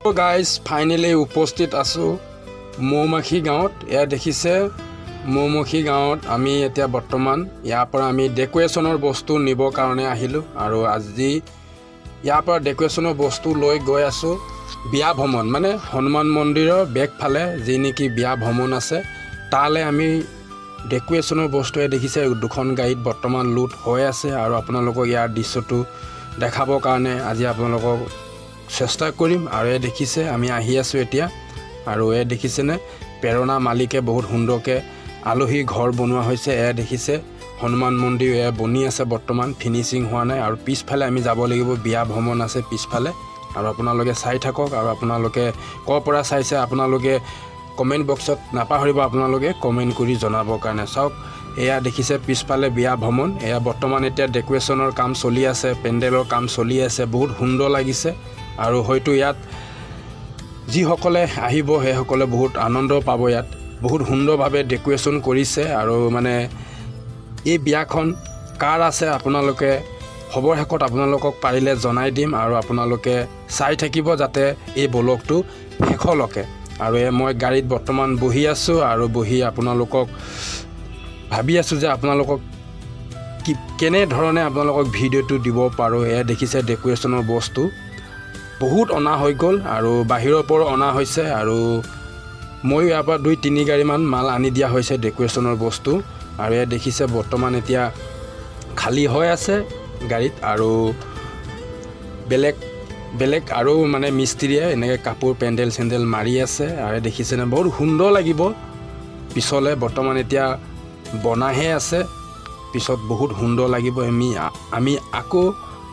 So guys, finally উপস্থিত আছো মৌমাখি গাঁৱত। এয়া দেখিছে মৌমাখি গাঁৱত আমি এতিয়া বৰ্তমান ইয়াৰ পৰা আমি ডেকোৰেশ্যনৰ বস্তু নিব কাৰণে আহিলো আৰু আজি ইয়াৰ পৰা ডেকোৰেশ্যনৰ বস্তু লৈ গৈ আছো বিয়া ভ্ৰমণ মানে হনুমান মন্দিৰৰ বেক ফালে যি নেকি বিয়া ভ্ৰমণ আছে তালে আমি ডেকোৰেশ্যনৰ বস্তুৱে দেখিছে দুখন গাড়ীত বৰ্তমান লুট হৈ আছে আৰু আপোনালোকক ইয়াৰ দৃশ্যটো দেখাবৰ কাৰণে আজি আপোনালোকক চেষ্টা কৰিম। আৰু এ দেখিছে আমি আহি আছো এতিয়া আৰু এ দেখিছেনে প্ৰেৰণা মালিকে বহুত সুন্দৰকৈ আলহী ঘৰ বনোৱা হৈছে। এ দেখিছে হনুমান মন্দিৰ এ বনি আছে বৰ্তমান ফিনিচিং হোৱা নাই আৰু পিছফালে আমি যাব লাগিব বিয়া ভ্ৰমণ আছে পিছফালে আৰু আপোনালোকে চাই থাকক আৰু আপোনালোকে ক'ৰ পৰা চাইছে আপোনালোকে কমেণ্ট বক্সত নাপাহৰিব আপোনালোকে কমেণ্ট কৰি জনাবৰ কাৰণে। চাওক এয়া দেখিছে পিছফালে বিয়া ভ্ৰমণ এয়া বৰ্তমান এতিয়া ডেকোৰেশ্যনৰ কাম চলি আছে পেণ্ডেলৰ কাম চলি আছে বহুত সুন্দৰ লাগিছে আৰু হয়তো ইয়াত যিসকলে আহিব সেইসকলে বহুত আনন্দ পাব। ইয়াত বহুত সুন্দৰভাৱে ডেকোৰেশ্যন কৰিছে আৰু মানে এই বিয়াখন কাৰ আছে আপোনালোকে খবৰ শেষত আপোনালোকক পাৰিলে জনাই দিম আৰু আপোনালোকে চাই থাকিব যাতে এই ব্লগটো শেষলৈকে। আৰু মই গাড়ীত বৰ্তমান বহি আছোঁ আৰু বহি আপোনালোকক ভাবি আছোঁ যে আপোনালোকক কেনেধৰণে আপোনালোকক ভিডিঅ'টো দিব পাৰোঁ। এয়া দেখিছে ডেকোৰেশ্যনৰ বস্তু বহুত অনা হৈ গ'ল আৰু বাহিৰৰ পৰা অনা হৈছে আৰু ময়ো ইয়াৰ পৰা 2-3 গাড়ীমান মাল আনি দিয়া হৈছে ডেকোৰেশ্যনৰ বস্তু। আৰু এয়া দেখিছে বৰ্তমান এতিয়া খালী হৈ আছে গাড়ীত আৰু বেলেগ আৰু মানে মিস্ত্ৰীয়ে এনেকৈ কাপোৰ পেণ্ডেল চেণ্ডেল মাৰি আছে আৰু দেখিছেনে বহুত সুন্দৰ লাগিব পিছলৈ বৰ্তমান এতিয়া বনাহে আছে পিছত বহুত সুন্দৰ লাগিব। আমি আকৌ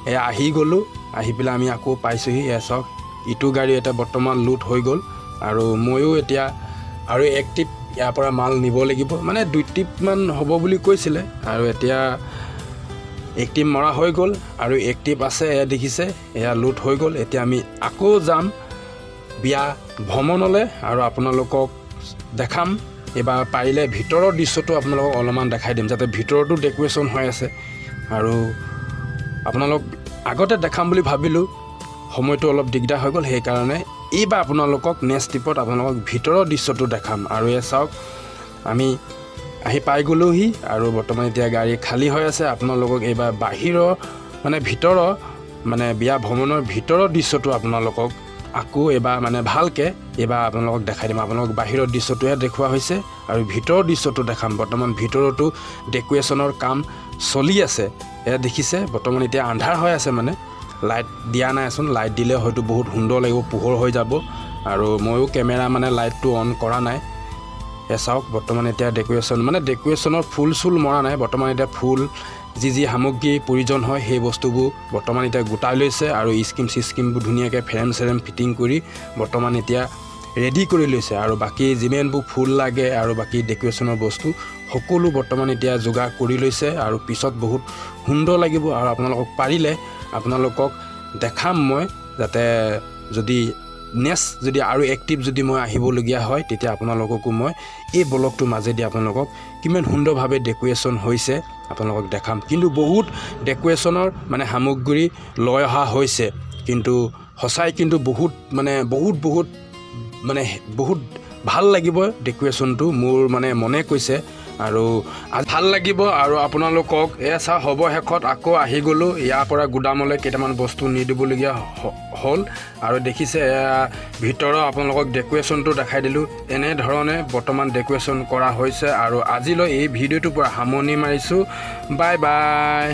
এয়া আহি গ'লোঁ আহি পেলাই আমি আকৌ পাইছোঁহি। এয়া চাওক ইটো গাড়ী এটা বৰ্তমান লুট হৈ গ'ল আৰু ময়ো এতিয়া আৰু 1 ট্ৰিপ ইয়াৰ পৰা মাল নিব লাগিব মানে 2 ট্ৰিপমান হ'ব বুলি কৈছিলে আৰু এতিয়া 1 ট্ৰিপ মৰা হৈ গ'ল আৰু 1 ট্ৰিপ আছে। এয়া দেখিছে এয়া লুট হৈ গ'ল। এতিয়া আমি আকৌ যাম বিয়া ভ্ৰমণলৈ আৰু আপোনালোকক দেখাম। এবাৰ পাৰিলে ভিতৰৰ দৃশ্যটো আপোনালোকক অলপমান দেখাই দিম যাতে ভিতৰতো ডেকোৰেশ্যন হৈ আছে আৰু আপোনালোক আগতে দেখাম বুলি ভাবিলোঁ সময়টো অলপ দিগদাৰ হৈ গ'ল সেইকাৰণে এইবাৰ আপোনালোকক নেক্সট ট্ৰিপত আপোনালোকক ভিতৰৰ দৃশ্যটো দেখাম। আৰু এয়া চাওক আমি আহি পাই গ'লোহি আৰু বৰ্তমান এতিয়া গাড়ী খালী হৈ আছে। আপোনালোকক এইবাৰ বাহিৰৰ মানে ভিতৰৰ মানে বিয়া ভ্ৰমণৰ ভিতৰৰ দৃশ্যটো আপোনালোকক আকৌ এবাৰ মানে ভালকৈ এইবাৰ আপোনালোকক দেখাই দিম। আপোনালোকক বাহিৰৰ দৃশ্যটোহে দেখুওৱা হৈছে আৰু ভিতৰৰ দৃশ্যটো দেখাম। বৰ্তমান ভিতৰতো ডেকোৰেশ্যনৰ কাম চলি আছে। এয়া দেখিছে বৰ্তমান এতিয়া আন্ধাৰ হৈ আছে মানে লাইট দিয়া নাইচোন লাইট দিলে হয়তো বহুত সুন্দৰ লাগিব পোহৰ হৈ যাব আৰু ময়ো কেমেৰা মানে লাইটটো অন কৰা নাই। চাওক বৰ্তমান এতিয়া ডেকোৰেশ্যনৰ ফুল চুল মৰা নাই বৰ্তমান এতিয়া ফুল যি সামগ্ৰী প্ৰয়োজন হয় সেই বস্তুবোৰ বৰ্তমান এতিয়া গোটাই লৈছে আৰু স্কিমবোৰ ধুনীয়াকৈ ফ্ৰেম ফিটিং কৰি বৰ্তমান এতিয়া ৰেডি কৰি লৈছে আৰু বাকী যিমানবোৰ ফুল লাগে আৰু বাকী ডেকোৰেশ্যনৰ বস্তু সকলো বৰ্তমান এতিয়া যোগাৰ কৰি লৈছে আৰু পিছত বহুত সুন্দৰ লাগিব আৰু আপোনালোকক পাৰিলে আপোনালোকক দেখাম মই যাতে যদি নেক্সট যদি আৰু 1 ট্ৰিপ যদি মই আহিবলগীয়া হয় তেতিয়া আপোনালোককো মই এই ব্লগটোৰ মাজেদি আপোনালোকক কিমান সুন্দৰভাৱে ডেকোৰেশ্যন হৈছে আপোনালোকক দেখাম। কিন্তু বহুত ডেকোৰেশ্যনৰ মানে সামগ্ৰী লৈ অহা হৈছে কিন্তু সঁচাই কিন্তু বহুত ভাল লাগিব ডেকোৰেশ্যনটো মোৰ মানে মনে কৈছে আৰু ভাল লাগিব। আৰু আপোনালোকক এয়া চাহ হ'ব শেষত আকৌ আহি গ'লোঁ ইয়াৰ পৰা গুদামলৈ কেইটামান বস্তু নি দিবলগীয়া হ'ল আৰু দেখিছে এয়া ভিতৰৰ আপোনালোকক ডেকোৰেশ্যনটো দেখাই দিলোঁ। এনেধৰণে বৰ্তমান ডেকোৰেশ্যন কৰা হৈছে আৰু আজিলৈ এই ভিডিঅ'টোৰ পৰা সামৰণি মাৰিছোঁ। Bye bye.